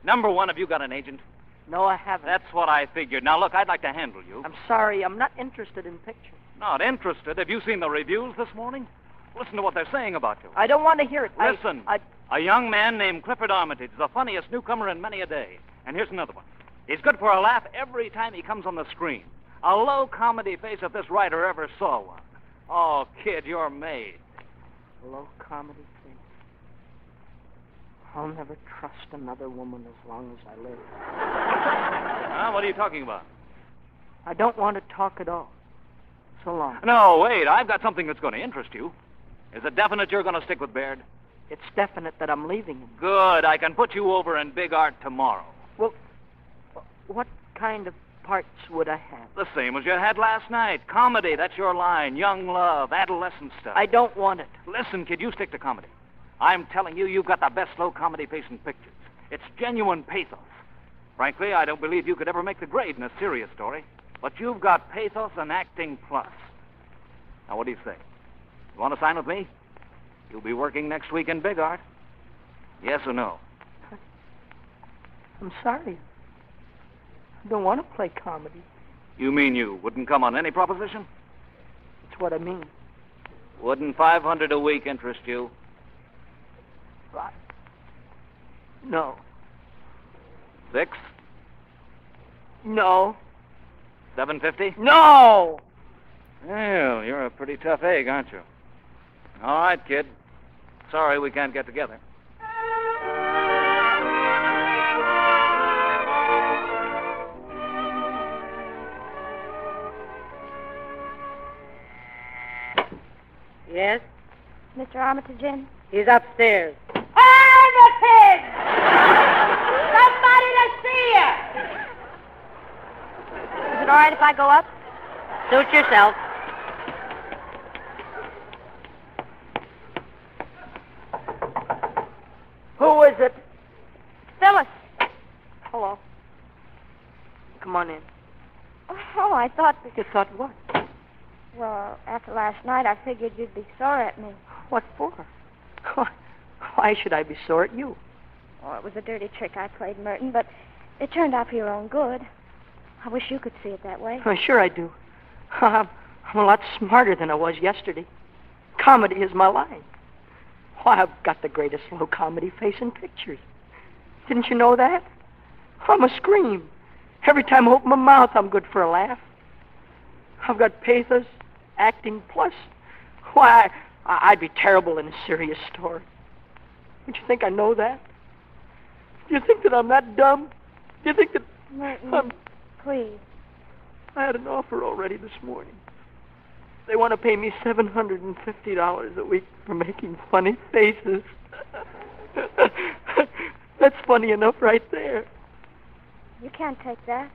Number one, have you got an agent? No, I haven't. That's what I figured. Now, look, I'd like to handle you. I'm sorry. I'm not interested in pictures. Not interested? Have you seen the reviews this morning? Listen to what they're saying about you. I don't want to hear it. Listen. A young man named Clifford Armitage, the funniest newcomer in many a day. And here's another one. He's good for a laugh every time he comes on the screen. A low comedy face if this writer ever saw one. Oh, kid, you're made. Low comedy face. I'll never trust another woman as long as I live. What are you talking about? I don't want to talk at all. So long. No, wait. I've got something that's going to interest you. Is it definite you're going to stick with Baird? It's definite that I'm leaving him. Good. I can put you over in Big Art tomorrow. Well, what kind of parts would I have? The same as you had last night. Comedy, that's your line. Young love, adolescent stuff. I don't want it. Listen, kid, you stick to comedy. I'm telling you, you've got the best slow comedy face in pictures. It's genuine pathos. Frankly, I don't believe you could ever make the grade in a serious story. But you've got pathos and acting plus. Now, what do you say? You want to sign with me? You'll be working next week in Big Art. Yes or no? I'm sorry. I don't want to play comedy. You mean you wouldn't come on any proposition? That's what I mean. Wouldn't $500 a week interest you? Right. No. 6? No. 750? No! Well, you're a pretty tough egg, aren't you? All right, kid. Sorry we can't get together. Yes? Mr. Armitage in? He's upstairs. Armitage! Somebody to see you! Is it all right if I go up? Suit yourself. Who is it? Phyllis. Hello. Come on in. Oh, I thought... You thought what? Well, after last night, I figured you'd be sore at me. What for? Why should I be sore at you? Oh, it was a dirty trick I played, Merton, but it turned out for your own good. I wish you could see it that way. Oh, sure I do. I'm a lot smarter than I was yesterday. Comedy is my line. Why, I've got the greatest low comedy face in pictures. Didn't you know that? I'm a scream. Every time I open my mouth, I'm good for a laugh. I've got pathos, acting plus. Why, I'd be terrible in a serious story. Don't you think I know that? Do you think that I'm that dumb? Do you think that Merton, please. I had an offer already this morning. They want to pay me $750 a week for making funny faces. That's funny enough right there. You can't take that.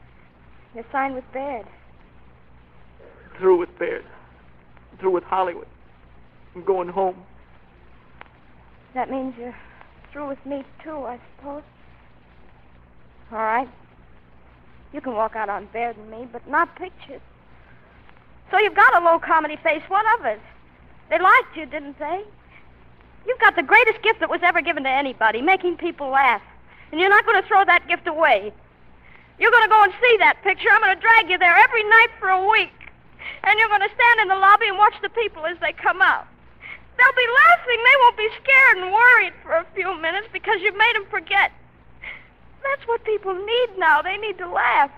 You're signed with Baird. Through with Baird. Through with Hollywood. I'm going home. That means you're through with me, too, I suppose. All right. You can walk out on Baird and me, but not pictures. So you've got a low comedy face. What of it? They liked you, didn't they? You've got the greatest gift that was ever given to anybody, making people laugh. And you're not going to throw that gift away. You're going to go and see that picture. I'm going to drag you there every night for a week. And you're going to stand in the lobby and watch the people as they come out. They'll be laughing. They won't be scared and worried for a few minutes because you've made them forget. That's what people need now. They need to laugh.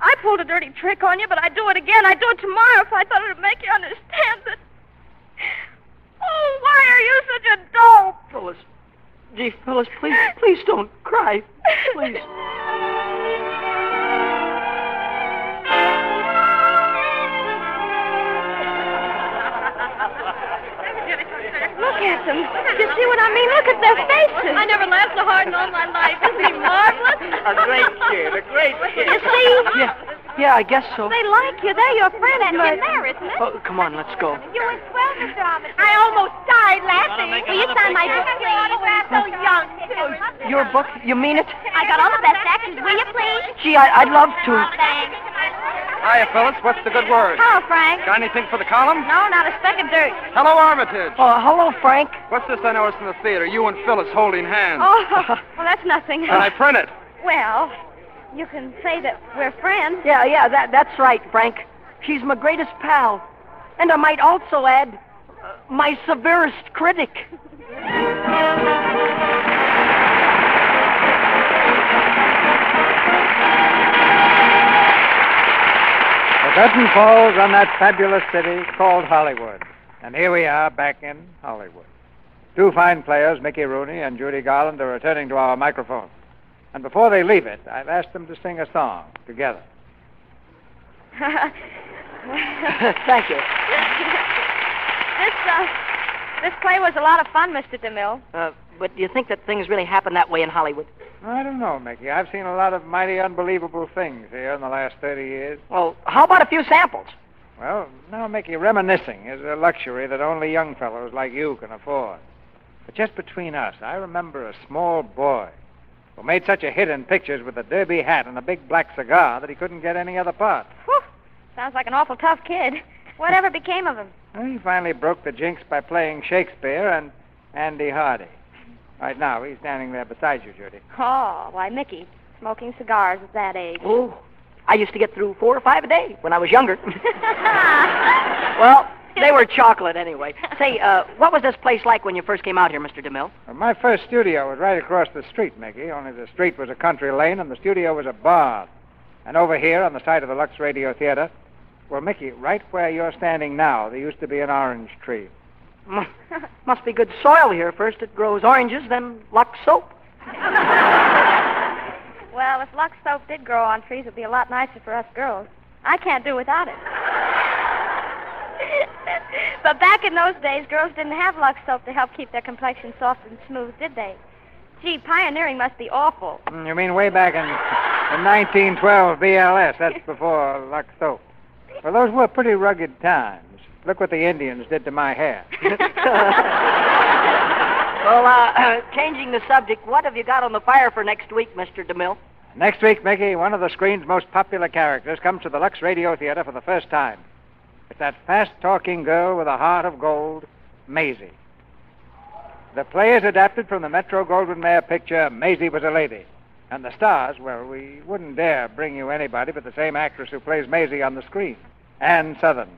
I pulled a dirty trick on you, but I'd do it again. I'd do it tomorrow if I thought it would make you understand that. Oh, why are you such a dope? Phyllis. Gee, Phyllis, please don't cry. Please. Look at them. You see what I mean? Look at their faces. I never laughed so hard in all my life. Isn't he marvelous? A great kid, a great kid. You see? Yeah, I guess so. They like you. They're your friends. That's in there, isn't it? Oh, come on, let's go. You were swell, Mr. Armitage. I almost died laughing. make Will you another sign my picture? book, please? So young, too. Your book? You mean it? I got all the best actors. Will you, please? Gee, I'd love to. Thanks. Hiya, Phyllis. What's the good word? Hello, Frank. Got anything for the column? No, not a speck of dirt. Hello, Armitage. Oh, hello, Frank. What's this I noticed in the theater? You and Phyllis holding hands. Oh, well, that's nothing. And I print it. Well, you can say that we're friends. Yeah, that's right, Frank. She's my greatest pal. And I might also add, my severest critic. The curtain falls on that fabulous city called Hollywood. And here we are back in Hollywood. Two fine players, Mickey Rooney and Judy Garland, are returning to our microphone. And before they leave it, I've asked them to sing a song together. Thank you. This play was a lot of fun, Mr. DeMille. But do you think that things really happen that way in Hollywood? I don't know, Mickey. I've seen a lot of mighty unbelievable things here in the last 30 years. Well, how about a few samples? Well, now, Mickey, reminiscing is a luxury that only young fellows like you can afford. But just between us, I remember a small boy who made such a hit in pictures with a derby hat and a big black cigar that he couldn't get any other part. Whew. Sounds like an awful tough kid. Whatever became of him? Well, he finally broke the jinx by playing Shakespeare and Andy Hardy. Right now, he's standing there beside you, Judy. Oh, why, Mickey, smoking cigars at that age. Oh, I used to get through 4 or 5 a day when I was younger. Well, they were chocolate anyway. Say, what was this place like when you first came out here, Mr. DeMille? Well, my first studio was right across the street, Mickey, only the street was a country lane and the studio was a barn. And over here on the side of the Lux Radio Theater, well, Mickey, right where you're standing now, there used to be an orange tree. Must be good soil here. First it grows oranges, then Lux soap. Well, if Lux soap did grow on trees, it would be a lot nicer for us girls. I can't do without it. But back in those days, girls didn't have Lux soap to help keep their complexion soft and smooth, did they? Gee, pioneering must be awful. You mean way back in 1912 BLS? That's before Lux soap. Well, those were pretty rugged times. Look what the Indians did to my hair. Well, changing the subject, what have you got on the fire for next week, Mr. DeMille? Next week, Mickey, one of the screen's most popular characters comes to the Lux Radio Theater for the first time. It's that fast-talking girl with a heart of gold, Maisie. The play is adapted from the Metro-Goldwyn-Mayer picture, Maisie Was a Lady. And the stars, well, we wouldn't dare bring you anybody but the same actress who plays Maisie on the screen, Ann Sothern.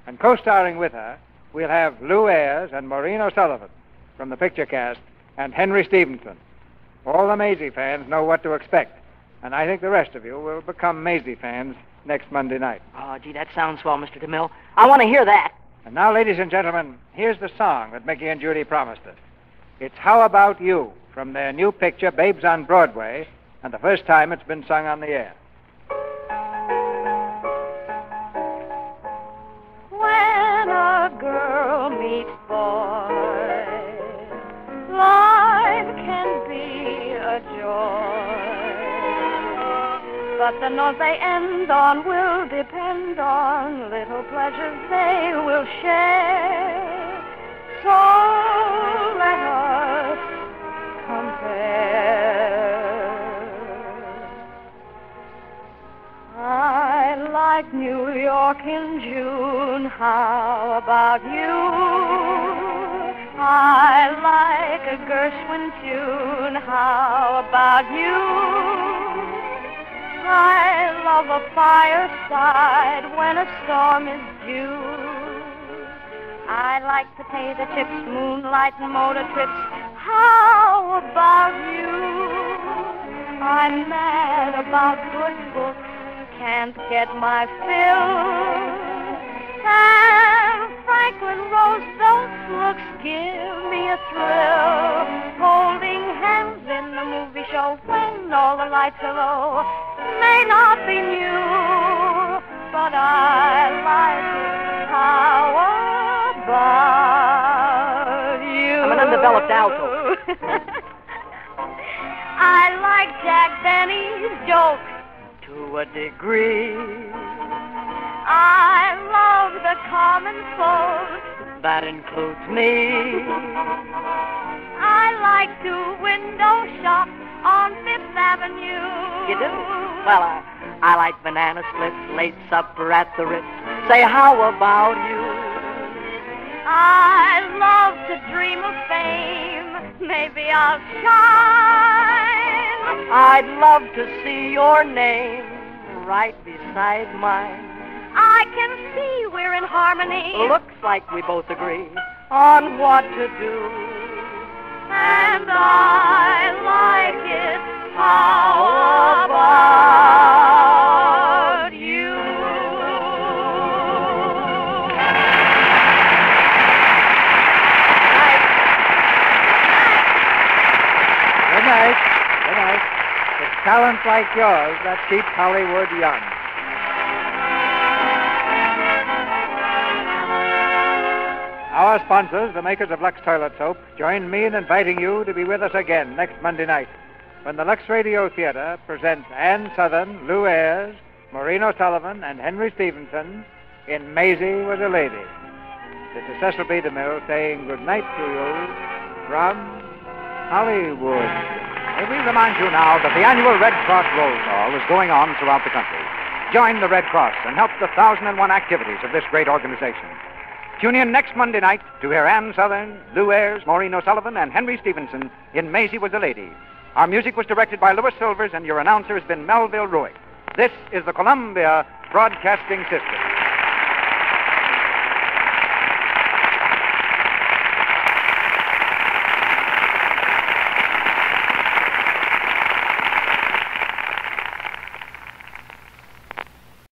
And co-starring with her, we'll have Lou Ayres and Maureen O'Sullivan from the picture cast, and Henry Stevenson. All the Maisie fans know what to expect, and I think the rest of you will become Maisie fans next Monday night. Oh, gee, that sounds swell, Mr. DeMille. I want to hear that. And now, ladies and gentlemen, here's the song that Mickey and Judy promised us. It's How About You, from their new picture, Babes on Broadway, and the first time it's been sung on the air. When a girl meets boy, life can be a joy. But the note they end on will depend on little pleasures they will share. So let us compare. I like New York in June. How about you? I like a Gershwin tune. How about you? I love a fireside when a storm is due. I like potato chips, moonlight and motor trips. How about you? I'm mad about good books, can't get my fill. And Franklin Roosevelt's looks give me a thrill. Holding hands in the movie show when all the lights are low may not be new, but I like it. How about you? I'm an undeveloped alto. I like Jack Benny's jokes to a degree. I love the common folk, that includes me. I like to window shop on Fifth Avenue. You do? Well, I like banana splits, late supper at the Ritz. Say, how about you? I love to dream of fame. Maybe I'll shine. I'd love to see your name right beside mine. I can see we're in harmony. Looks like we both agree on what to do. And I like it. How about you? Good night. Good night. It's talent like yours that keeps Hollywood young. Our sponsors, the makers of Lux Toilet Soap, join me in inviting you to be with us again next Monday night when the Lux Radio Theater presents Ann Sothern, Lou Ayres, Maureen O'Sullivan, and Henry Stevenson in Maisie Was a Lady. This is Cecil B. DeMille saying good night to you from Hollywood. We remind you now that the annual Red Cross Roll Call is going on throughout the country. Join the Red Cross and help the 1,001 activities of this great organization. Tune in next Monday night to hear Ann Sothern, Lou Ayres, Maureen O'Sullivan, and Henry Stevenson in Maisie Was a Lady. Our music was directed by Louis Silvers, and your announcer has been Melville Ruick. This is the Columbia Broadcasting System.